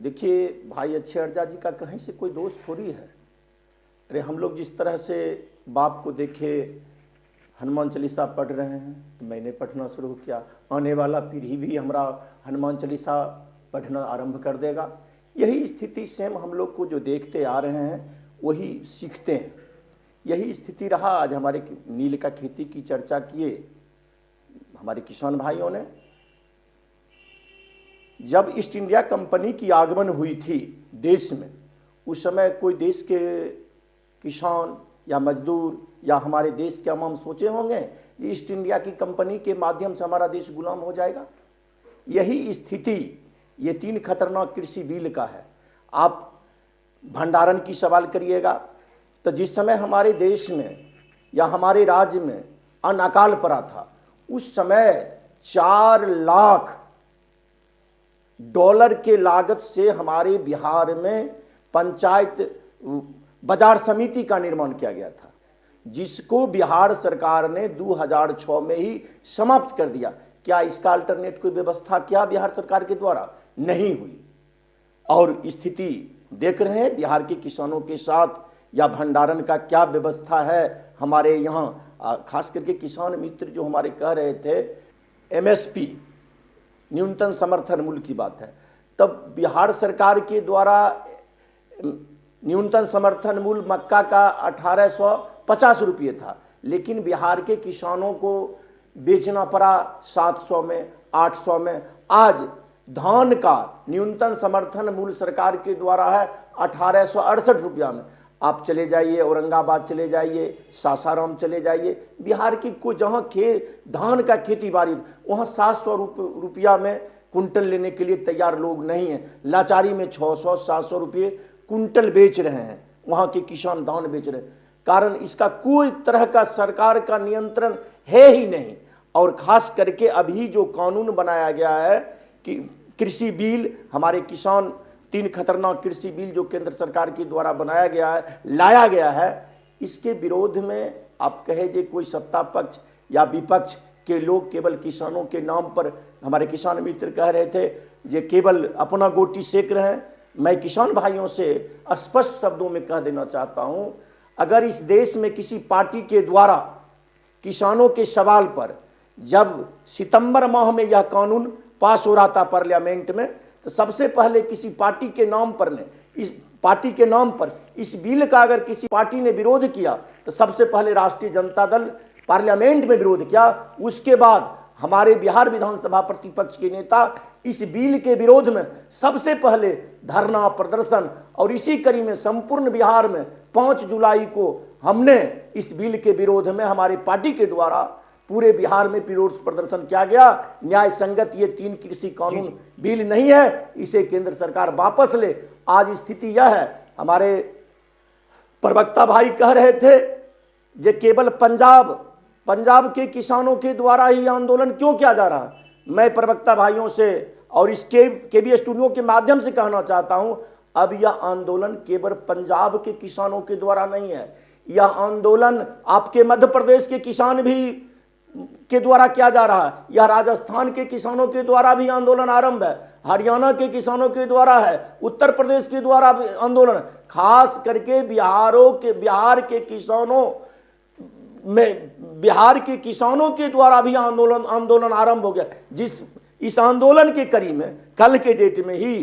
देखिए भाई, अच्छे आर्जा जी का कहीं से कोई दोष थोड़ी है। अरे हम लोग जिस तरह से बाप को देखे हनुमान चालीसा पढ़ रहे हैं, तो मैंने पढ़ना शुरू किया, आने वाला पीढ़ी भी हमारा हनुमान चालीसा पढ़ना आरंभ कर देगा। यही स्थिति सेम हम लोग को जो देखते आ रहे हैं वही सीखते हैं। यही स्थिति रहा। आज हमारे नील का खेती की चर्चा किए हमारे किसान भाइयों ने। जब ईस्ट इंडिया कंपनी की आगमन हुई थी देश में, उस समय कोई देश के किसान या मजदूर या हमारे देश के अवाम सोचे होंगे कि ईस्ट इंडिया की कंपनी के माध्यम से हमारा देश गुलाम हो जाएगा? यही स्थिति ये 3 खतरनाक कृषि बिल का है। आप भंडारण की सवाल करिएगा तो जिस समय हमारे देश में या हमारे राज्य में अन्न अकाल पड़ा था, उस समय $4 लाख के लागत से हमारे बिहार में पंचायत बाजार समिति का निर्माण किया गया था, जिसको बिहार सरकार ने 2006 में ही समाप्त कर दिया। क्या इसका अल्टरनेट कोई व्यवस्था क्या बिहार सरकार के द्वारा? नहीं हुई। और स्थिति देख रहे हैं बिहार के किसानों के साथ, या भंडारण का क्या व्यवस्था है हमारे यहाँ। खास करके किसान मित्र जो हमारे कह रहे थे MSP न्यूनतम समर्थन मूल्य की बात है, तब बिहार सरकार के द्वारा न्यूनतम समर्थन मूल्य मक्का का 1850 रुपये था, लेकिन बिहार के किसानों को बेचना पड़ा 700 में, 800 में। आज धान का न्यूनतम समर्थन मूल्य सरकार के द्वारा है 1868 रुपया में। आप चले जाइए औरंगाबाद, चले जाइए सासाराम, चले जाइए, बिहार की को जहाँ धान का खेती बाड़ी, वहाँ 700 रुपया में कुंटल लेने के लिए तैयार लोग नहीं हैं। लाचारी में 600-700 रुपये कुंटल बेच रहे हैं वहाँ के किसान, धान बेच रहे हैं। कारण इसका कोई तरह का सरकार का नियंत्रण है ही नहीं। और ख़ास करके अभी जो कानून बनाया गया है कि कृषि बिल, हमारे किसान 3 खतरनाक कृषि बिल जो केंद्र सरकार के द्वारा बनाया गया है, लाया गया है, इसके विरोध में आप कहे जे कोई सत्ता पक्ष या विपक्ष के लोग केवल किसानों के नाम पर, हमारे किसान मित्र कह रहे थे जे केवल अपना गोटी सेक रहे हैं। मैं किसान भाइयों से स्पष्ट शब्दों में कह देना चाहता हूं, अगर इस देश में किसी पार्टी के द्वारा किसानों के सवाल पर जब सितंबर माह में यह कानून पास हो रहा था पार्लियामेंट में, तो सबसे पहले किसी पार्टी के नाम पर ने इस पार्टी के नाम पर इस बिल का अगर किसी पार्टी ने विरोध किया तो सबसे पहले राष्ट्रीय जनता दल पार्लियामेंट में विरोध किया। उसके बाद हमारे बिहार विधानसभा प्रतिपक्ष के नेता इस बिल के विरोध में सबसे पहले धरना प्रदर्शन, और इसी कड़ी में संपूर्ण बिहार में 5 जुलाई को हमने इस बिल के विरोध में हमारी पार्टी के द्वारा पूरे बिहार में विरोध प्रदर्शन किया गया। न्याय संगत ये 3 कृषि कानून बिल नहीं है, इसे केंद्र सरकार वापस ले। आज स्थिति यह है, हमारे प्रवक्ता भाई कह रहे थे जे केवल पंजाब के किसानों के द्वारा ही आंदोलन क्यों किया जा रहा है। मैं प्रवक्ता भाइयों से और इसके केबी स्टूडियो के माध्यम से कहना चाहता हूं, अब यह आंदोलन केवल पंजाब के किसानों के द्वारा नहीं है, यह आंदोलन आपके मध्य प्रदेश के किसान भी के द्वारा किया जा रहा है, यह राजस्थान के किसानों के द्वारा भी आंदोलन आरंभ है, हरियाणा के किसानों के द्वारा है, उत्तर प्रदेश के द्वारा भी आंदोलन, खास करके बिहार के किसानों के द्वारा भी आंदोलन आरंभ हो गया। इस आंदोलन के कड़ी में कल के डेट में ही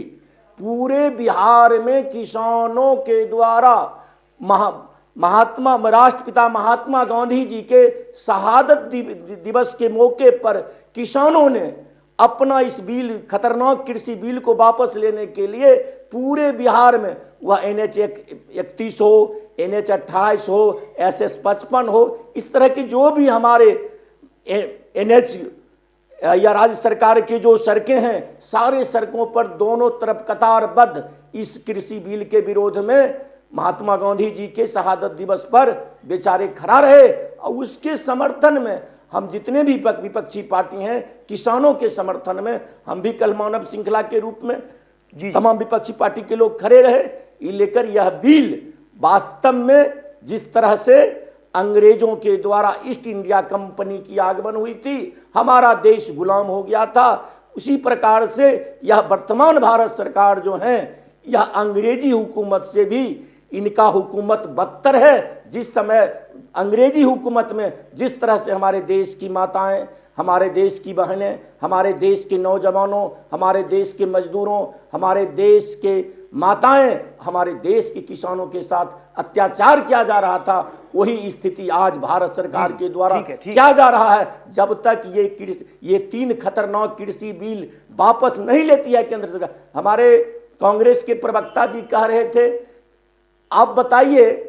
पूरे बिहार में किसानों के द्वारा राष्ट्रपिता महात्मा गांधी जी के शहादत दिवस के मौके पर किसानों ने अपना इस बिल, खतरनाक कृषि बिल को वापस लेने के लिए पूरे बिहार में, वह NH 31 हो, NH 28 हो, SS 55 हो, इस तरह के जो भी हमारे NH या राज्य सरकार की जो सड़कें हैं, सारे सड़कों पर दोनों तरफ कतारबद्ध इस कृषि बिल के विरोध में महात्मा गांधी जी के शहादत दिवस पर बेचारे खड़ा रहे। और उसके समर्थन में हम जितने भी विपक्षी पार्टी हैं, किसानों के समर्थन में हम भी कल मानव श्रृंखला के रूप में तमाम विपक्षी पार्टी के लोग खड़े रहे। ये लेकर यह बिल वास्तव में जिस तरह से अंग्रेजों के द्वारा ईस्ट इंडिया कंपनी की आगमन हुई थी, हमारा देश गुलाम हो गया था, उसी प्रकार से यह वर्तमान भारत सरकार जो है, यह अंग्रेजी हुकूमत से भी इनका हुकूमत बदतर है। जिस समय अंग्रेजी हुकूमत में जिस तरह से हमारे देश की माताएं, हमारे देश की बहनें, हमारे देश के नौजवानों, हमारे देश के मजदूरों, हमारे देश के माताएं, हमारे देश के किसानों के साथ अत्याचार किया जा रहा था, वही स्थिति आज भारत सरकार के द्वारा किया जा रहा है। जब तक ये 3 खतरनाक कृषि बिल वापस नहीं लेती है केंद्र सरकार। हमारे कांग्रेस के प्रवक्ता जी कह रहे थे, आप बताइए,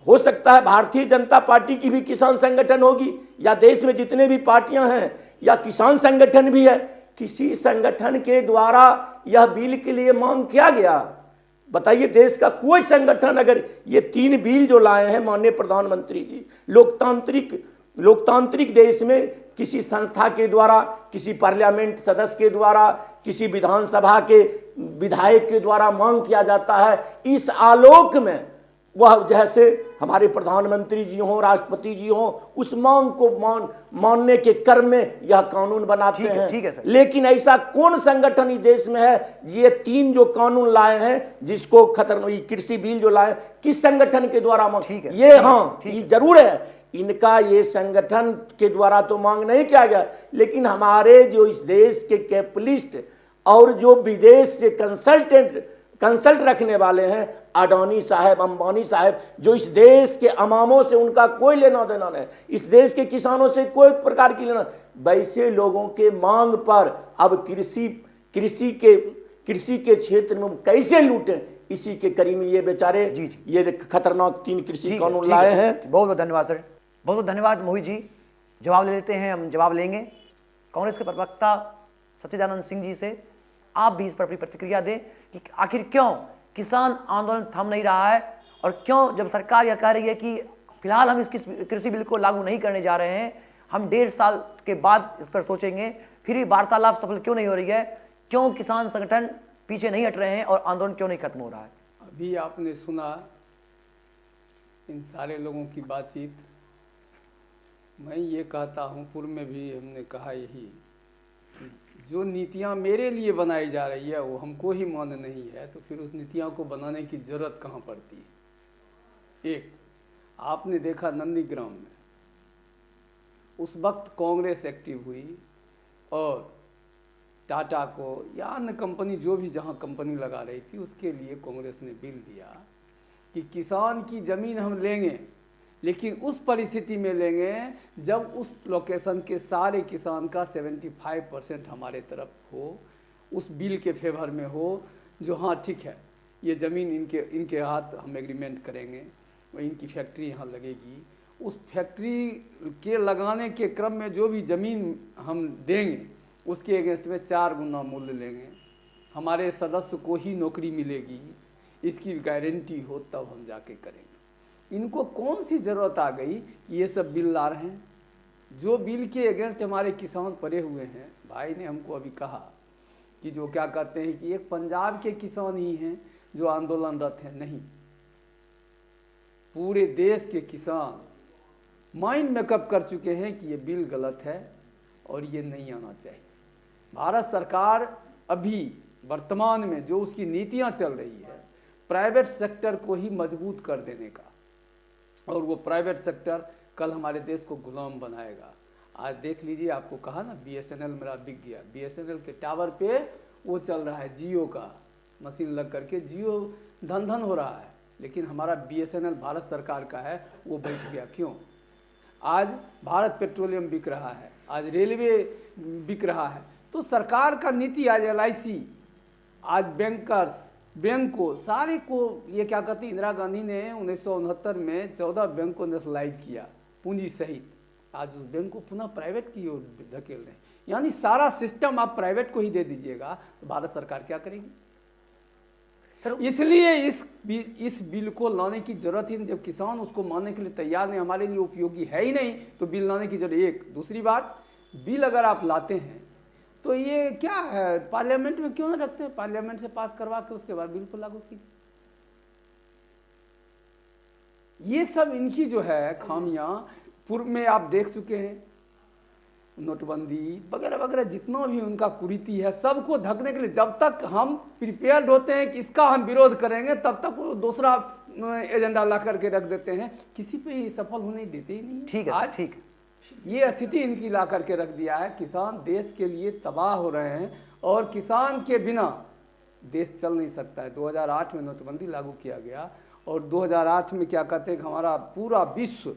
हो सकता है भारतीय जनता पार्टी की भी किसान संगठन होगी, या देश में जितने भी पार्टियां हैं या किसान संगठन भी है, किसी संगठन के द्वारा यह बिल के लिए मांग किया गया? बताइए, देश का कोई संगठन अगर ये 3 बिल जो लाए हैं माननीय प्रधानमंत्री जी, लोकतांत्रिक देश में किसी संस्था के द्वारा, किसी पार्लियामेंट सदस्य के द्वारा, किसी विधानसभा के विधायक के द्वारा मांग किया जाता है, इस आलोक में वह जैसे हमारे प्रधानमंत्री जी हों, राष्ट्रपति जी हों, उस मांग को मानने के क्रम में यह कानून बनाते हैं। ठीक है सर। लेकिन ऐसा कौन संगठन इस देश में है ये 3 जो कानून लाए हैं, जिसको खतरनाक कृषि बिल जो लाए, किस संगठन के द्वारा मांग? ठीक है, ये हाँ, ये जरूर है, इनका ये संगठन के द्वारा तो मांग नहीं किया गया, लेकिन हमारे जो इस देश के कैपिटलिस्ट और जो विदेश से कंसल्ट रखने वाले हैं, अडानी साहब, अंबानी साहब, जो इस देश के अवामों से उनका कोई लेना देना नहीं, इस देश के किसानों से कोई प्रकार की लेना, वैसे लोगों के मांग पर अब कृषि के क्षेत्र में कैसे लूटें, इसी के करीब में ये बेचारे ये खतरनाक 3 कृषि कानून लाए हैं। बहुत बहुत धन्यवाद सर, बहुत बहुत धन्यवाद मोहित जी। जवाब ले लेते हैं, हम जवाब लेंगे कांग्रेस के प्रवक्ता सच्चिदानंद सिंह जी से। आप भी इस पर अपनी प्रतिक्रिया दें कि आखिर क्यों किसान आंदोलन थम नहीं रहा है, और क्यों जब सरकार यह कह रही है कि फिलहाल हम इस कृषि बिल को लागू नहीं करने जा रहे हैं, हम 1.5 साल के बाद इस पर सोचेंगे, फिर भी वार्तालाप सफल क्यों नहीं हो रही है? क्यों किसान संगठन पीछे नहीं हट रहे हैं और आंदोलन क्यों नहीं खत्म हो रहा है? अभी आपने सुना इन सारे लोगों की बातचीत। मैं ये कहता हूँ, पूर्व में भी हमने कहा यही, जो नीतियाँ मेरे लिए बनाई जा रही है वो हमको ही मान्य नहीं है, तो फिर उस नीतियाँ को बनाने की जरूरत कहाँ पड़ती है? एक आपने देखा नंदीग्राम में उस वक्त कांग्रेस एक्टिव हुई और टाटा को या अन्य कंपनी जो भी जहां कंपनी लगा रही थी उसके लिए कांग्रेस ने बिल दिया कि किसान की ज़मीन हम लेंगे, लेकिन उस परिस्थिति में लेंगे जब उस लोकेशन के सारे किसान का 75% हमारे तरफ हो, उस बिल के फेवर में हो, जो हाँ ठीक है ये ज़मीन इनके हाथ हम एग्रीमेंट करेंगे और इनकी फैक्ट्री यहाँ लगेगी। उस फैक्ट्री के लगाने के क्रम में जो भी ज़मीन हम देंगे उसके अगेंस्ट में 4 गुना मूल्य लेंगे, हमारे सदस्य को ही नौकरी मिलेगी, इसकी गारंटी हो तब हम जाके करेंगे। इनको कौन सी ज़रूरत आ गई कि ये सब बिल ला रहे हैं? जो बिल के अगेंस्ट हमारे किसान पड़े हुए हैं, भाई ने हमको अभी कहा कि जो क्या कहते हैं कि एक पंजाब के किसान ही हैं जो आंदोलनरत हैं, नहीं, पूरे देश के किसान माइंड मेकअप कर चुके हैं कि ये बिल गलत है और ये नहीं आना चाहिए। भारत सरकार अभी वर्तमान में जो उसकी नीतियां चल रही है प्राइवेट सेक्टर को ही मजबूत कर देने का, और वो प्राइवेट सेक्टर कल हमारे देश को गुलाम बनाएगा। आज देख लीजिए, आपको कहा ना BSNL मेरा बिक गया, BSNL के टावर पे वो चल रहा है जियो का मशीन लग करके, जियो धन धन हो रहा है, लेकिन हमारा BSNL भारत सरकार का है वो बैठ गया। क्यों? आज भारत पेट्रोलियम बिक रहा है, आज रेलवे बिक रहा है, तो सरकार का नीति, आज LIC, आज बैंकर्स, बैंक को सारे को ये क्या कहते हैं, इंदिरा गांधी ने 1969 में 14 बैंक को नेशनलाइज किया पूंजी सहित, आज उस बैंक को पुनः प्राइवेट की ओर धकेल रहे हैं। यानी सारा सिस्टम आप प्राइवेट को ही दे दीजिएगा तो भारत सरकार क्या करेगी? सर इसलिए इस बिल को लाने की जरूरत ही नहीं। जब किसान उसको मानने के लिए तैयार नहीं, हमारे लिए उपयोगी है ही नहीं, तो बिल लाने की जरूरत। एक दूसरी बात, बिल अगर आप लाते हैं तो ये क्या है, पार्लियामेंट में क्यों ना रखते हैं? पार्लियामेंट से पास करवा के उसके बाद बिल को लागू कीजिए। ये सब इनकी जो है खामियां पूर्व में आप देख चुके हैं, नोटबंदी वगैरह वगैरह, जितना भी उनका कुरीति है, सबको ढकने के लिए जब तक हम प्रिपेयर्ड होते हैं कि इसका हम विरोध करेंगे, तब तक वो दूसरा एजेंडा ला करके रख देते हैं, किसी पे ही सफल होने देते ही नहीं। ठीक है आज ठीक, ये स्थिति इनकी ला करके रख दिया है। किसान देश के लिए तबाह हो रहे हैं और किसान के बिना देश चल नहीं सकता है। 2008 में नोटबंदी लागू किया गया और 2008 में क्या कहते हैं कि हमारा पूरा विश्व,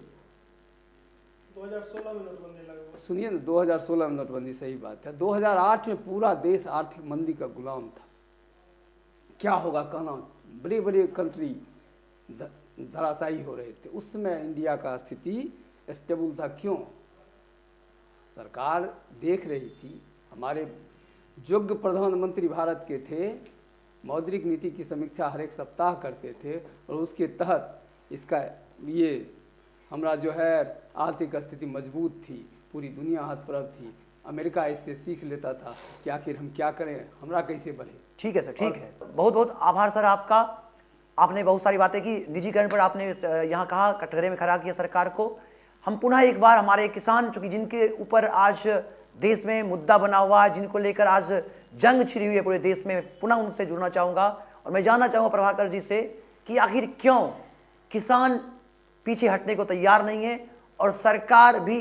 2016 में नोटबंदी लागू, सुनिए ना, 2016 में नोटबंदी, सही बात है, 2008 में पूरा देश आर्थिक मंदी का गुलाम था। क्या होगा कहना, बड़े बड़े कंट्री धराशायी हो रहे थे। उस समय इंडिया का स्थिति स्टेबल था। क्यों? सरकार देख रही थी, हमारे योग्य प्रधानमंत्री भारत के थे, मौद्रिक नीति की समीक्षा हर एक सप्ताह करते थे और उसके तहत इसका ये हमारा जो है आर्थिक स्थिति मजबूत थी, पूरी दुनिया हाथ थी। अमेरिका इससे सीख लेता था कि आखिर हम क्या करें, हमरा कैसे बढ़े। ठीक है सर, ठीक है, बहुत बहुत आभार सर आपका। आपने बहुत सारी बातें की, निजीकरण पर आपने यहाँ कहा, कटघरे में खड़ा किया सरकार को। हम पुनः एक बार हमारे किसान, चूंकि जिनके ऊपर आज देश में मुद्दा बना हुआ है, जिनको लेकर आज जंग छिड़ी हुई है पूरे देश में, पुनः उनसे जुड़ना चाहूँगा और मैं जानना चाहूँगा प्रभाकर जी से कि आखिर क्यों किसान पीछे हटने को तैयार नहीं है और सरकार भी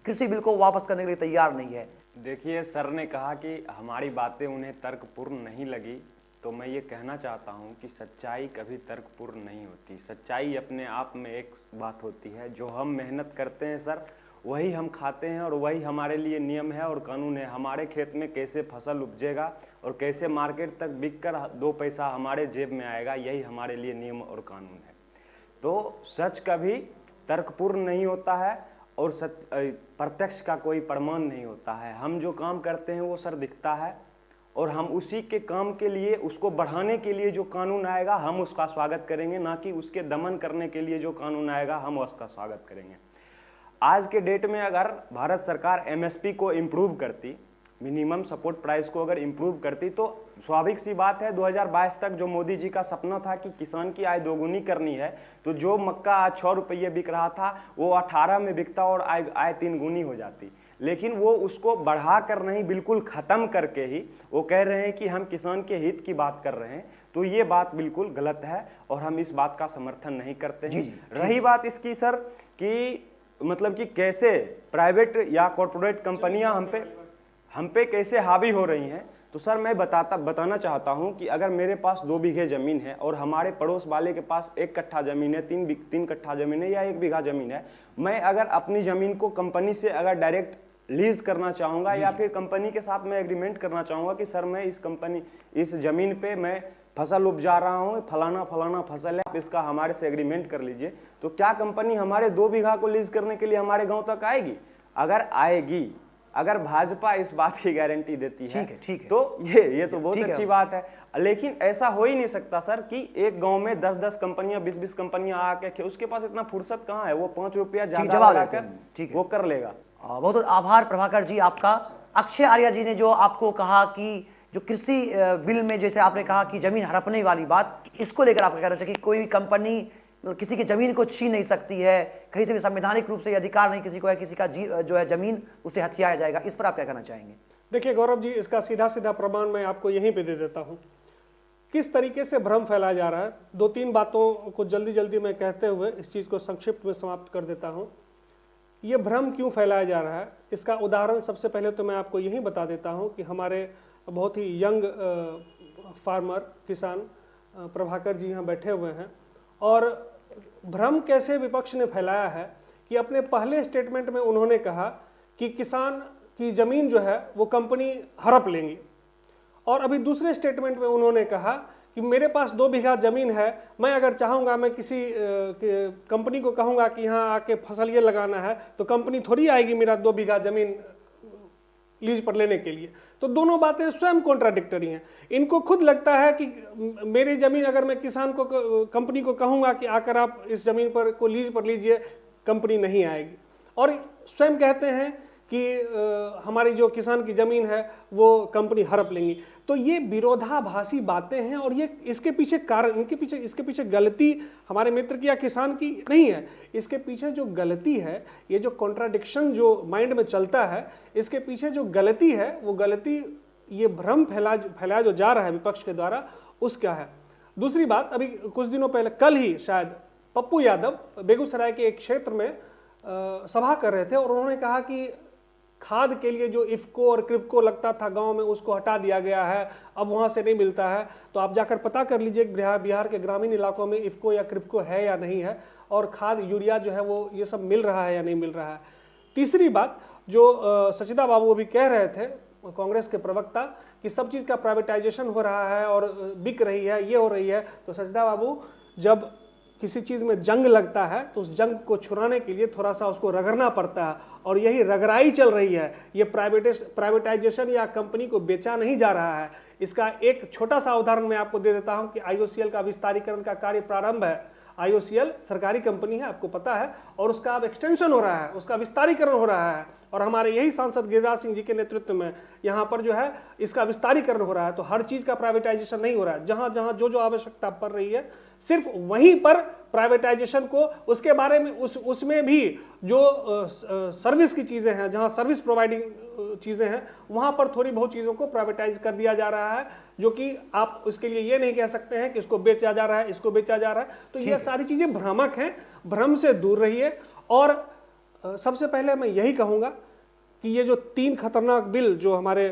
कृषि बिल को वापस करने के लिए तैयार नहीं है। देखिए, सर ने कहा कि हमारी बातें उन्हें तर्कपूर्ण नहीं लगी, तो मैं ये कहना चाहता हूँ कि सच्चाई कभी तर्कपूर्ण नहीं होती। सच्चाई अपने आप में एक बात होती है, जो हम मेहनत करते हैं सर वही हम खाते हैं और वही हमारे लिए नियम है और कानून है। हमारे खेत में कैसे फसल उपजेगा और कैसे मार्केट तक बिक कर 2 पैसा हमारे जेब में आएगा, यही हमारे लिए नियम और कानून है। तो सच कभी तर्कपूर्ण नहीं होता है और प्रत्यक्ष का कोई प्रमाण नहीं होता है। हम जो काम करते हैं वो सर दिखता है और हम उसी के काम के लिए, उसको बढ़ाने के लिए जो कानून आएगा हम उसका स्वागत करेंगे, ना कि उसके दमन करने के लिए जो कानून आएगा हम उसका स्वागत करेंगे। आज के डेट में अगर भारत सरकार MSP को इम्प्रूव करती मिनिमम सपोर्ट प्राइस को अगर इम्प्रूव करती तो स्वाभाविक सी बात है 2022 तक जो मोदी जी का सपना था कि किसान की आय दोगुनी करनी है, तो जो मक्का आज 6 रुपये बिक रहा था वो 18 में बिकता और आय 3 गुनी हो जाती। लेकिन वो उसको बढ़ा कर नहीं, बिल्कुल ख़त्म करके ही वो कह रहे हैं कि हम किसान के हित की बात कर रहे हैं। तो ये बात बिल्कुल गलत है और हम इस बात का समर्थन नहीं करते हैं। रही बात इसकी सर कि मतलब कि कैसे प्राइवेट या कॉरपोरेट कंपनियां हम पे कैसे हावी हो रही हैं, तो सर मैं बताना चाहता हूं कि अगर मेरे पास 2 बीघे ज़मीन है और हमारे पड़ोस वाले के पास 1 कट्ठा ज़मीन है, 3 कट्ठा ज़मीन है या 1 बीघा ज़मीन है, मैं अगर अपनी ज़मीन को कंपनी से अगर डायरेक्ट लीज करना चाहूँगा या फिर कंपनी के साथ मैं एग्रीमेंट करना चाहूँगा कि सर मैं इस ज़मीन पे मैं फसल उपजा रहा हूँ, फलाना फसल है, आप इसका हमारे से एग्रीमेंट कर लीजिए, तो क्या कंपनी हमारे 2 बीघा को लीज करने के लिए हमारे गांव तक आएगी? अगर आएगी, अगर भाजपा इस बात की गारंटी देती है, ठीक है। तो ये तो बहुत अच्छी बात है। लेकिन ऐसा हो ही नहीं सकता सर कि एक गांव में 10-10 कंपनियां 20-20 कंपनियां आके, उसके पास इतना फुर्सत कहाँ है, वो 5 रुपया ज्यादा लगाकर वो कर लेगा। बहुत बहुत आभार प्रभाकर जी आपका। अक्षय आर्या जी ने जो आपको कहा कि जो कृषि बिल में जैसे आपने कहा कि जमीन हड़पने वाली बात, इसको लेकर आपका कहना चाहिए कि कोई भी कंपनी किसी की जमीन को छीन नहीं सकती है, कहीं से भी संवैधानिक रूप से ये अधिकार नहीं किसी को है, किसी का जो है जमीन उसे हथियाया जाएगा, इस पर आप क्या कहना चाहेंगे? देखिए गौरव जी, इसका सीधा सीधा प्रमाण मैं आपको यहीं पे दे देता हूँ। किस तरीके से भ्रम फैलाया जा रहा है, 2-3 बातों को जल्दी जल्दी मैं कहते हुए इस चीज़ को संक्षिप्त में समाप्त कर देता हूँ। ये भ्रम क्यों फैलाया जा रहा है, इसका उदाहरण सबसे पहले तो मैं आपको यही बता देता हूँ कि हमारे बहुत ही यंग फार्मर किसान प्रभाकर जी यहाँ बैठे हुए हैं, और भ्रम कैसे विपक्ष ने फैलाया है कि अपने पहले स्टेटमेंट में उन्होंने कहा कि किसान की ज़मीन जो है वो कंपनी हड़प लेंगी, और अभी दूसरे स्टेटमेंट में उन्होंने कहा कि मेरे पास 2 बीघा ज़मीन है, मैं अगर चाहूँगा मैं किसी कंपनी को कहूँगा कि यहाँ आके फसल ये लगाना है तो कंपनी थोड़ी आएगी मेरा 2 बीघा ज़मीन लीज पर लेने के लिए। तो दोनों बातें स्वयं कॉन्ट्राडिक्टरी हैं। इनको खुद लगता है कि मेरी ज़मीन अगर मैं किसान को कंपनी को कहूँगा कि आकर आप इस ज़मीन पर को लीज पर लीजिए, कंपनी नहीं आएगी, और स्वयं कहते हैं कि हमारी जो किसान की ज़मीन है वो कंपनी हड़प लेंगी। तो ये विरोधाभासी बातें हैं, और ये इसके पीछे कारण, इसके पीछे गलती हमारे मित्र की या किसान की नहीं है। इसके पीछे जो गलती है, ये जो कॉन्ट्राडिक्शन जो माइंड में चलता है, इसके पीछे जो गलती है वो गलती, ये भ्रम फैलाया जो जा रहा है विपक्ष के द्वारा, उसका है। दूसरी बात, अभी कुछ दिनों पहले, कल ही शायद, पप्पू यादव बेगूसराय के एक क्षेत्र में सभा कर रहे थे, और उन्होंने कहा कि खाद के लिए जो इफ्को और क्रिप्को लगता था गांव में, उसको हटा दिया गया है, अब वहां से नहीं मिलता है। तो आप जाकर पता कर लीजिए बिहार के ग्रामीण इलाकों में इफ्को या क्रिप्को है या नहीं है, और खाद यूरिया जो है वो ये सब मिल रहा है या नहीं मिल रहा है। तीसरी बात, जो सचिदा बाबू अभी कह रहे थे, कांग्रेस के प्रवक्ता, कि सब चीज़ का प्राइवेटाइजेशन हो रहा है और बिक रही है, ये हो रही है, तो सचिदा बाबू, जब किसी चीज़ में जंग लगता है तो उस जंग को छुड़ाने के लिए थोड़ा सा उसको रगड़ना पड़ता है, और यही रगड़ाई चल रही है। ये प्राइवेटाइजेशन या कंपनी को बेचा नहीं जा रहा है। इसका एक छोटा सा उदाहरण मैं आपको दे देता हूं कि IOCL का विस्तारीकरण का कार्य प्रारंभ है। IOCL सरकारी कंपनी है, आपको पता है, और उसका अब एक्सटेंशन हो रहा है, उसका विस्तारीकरण हो रहा है, और हमारे यही सांसद गिरिराज सिंह जी के नेतृत्व में यहाँ पर जो है इसका विस्तारीकरण हो रहा है। तो हर चीज़ का प्राइवेटाइजेशन नहीं हो रहा है, जहाँ जहाँ जो आवश्यकता पड़ रही है सिर्फ वहीं पर प्राइवेटाइजेशन को, उसके बारे में उसमें भी जो सर्विस की चीज़ें हैं, जहाँ सर्विस प्रोवाइडिंग चीज़ें हैं, वहाँ पर थोड़ी बहुत चीज़ों को प्राइवेटाइज कर दिया जा रहा है, जो कि आप उसके लिए ये नहीं कह सकते हैं कि इसको बेचा जा रहा है, इसको बेचा जा रहा है। तो ये सारी चीज़ें भ्रामक हैं, भ्रम से दूर रहिए। और सबसे पहले मैं यही कहूँगा कि ये जो 3 खतरनाक बिल जो हमारे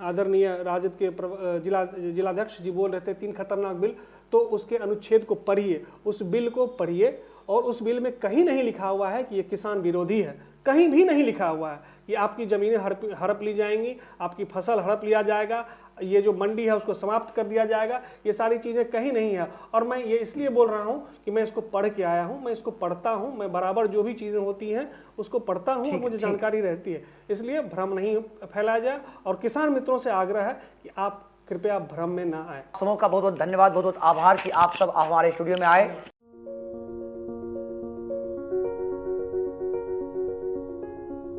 आदरणीय राजद के जिलाध्यक्ष जी बोल रहे थे, 3 खतरनाक बिल, तो उसके अनुच्छेद को पढ़िए, उस बिल को पढ़िए, और उस बिल में कहीं नहीं लिखा हुआ है कि ये किसान विरोधी है, कहीं भी नहीं लिखा हुआ है कि आपकी ज़मीनें हड़प ली जाएंगी, आपकी फसल हड़प लिया जाएगा, ये जो मंडी है उसको समाप्त कर दिया जाएगा, ये सारी चीज़ें कहीं नहीं है। और मैं ये इसलिए बोल रहा हूँ कि मैं इसको पढ़ के आया हूँ, मैं इसको पढ़ता हूँ, मैं बराबर जो भी चीज़ें होती हैं उसको पढ़ता हूँ, और मुझे जानकारी रहती है, इसलिए भ्रम नहीं फैलाया जाए। और किसान मित्रों से आग्रह है कि आप कृपया भ्रम में ना आए। समूह का बहुत बहुत धन्यवाद, बहुत बहुत आभार कि आप सब हमारे स्टूडियो में आए।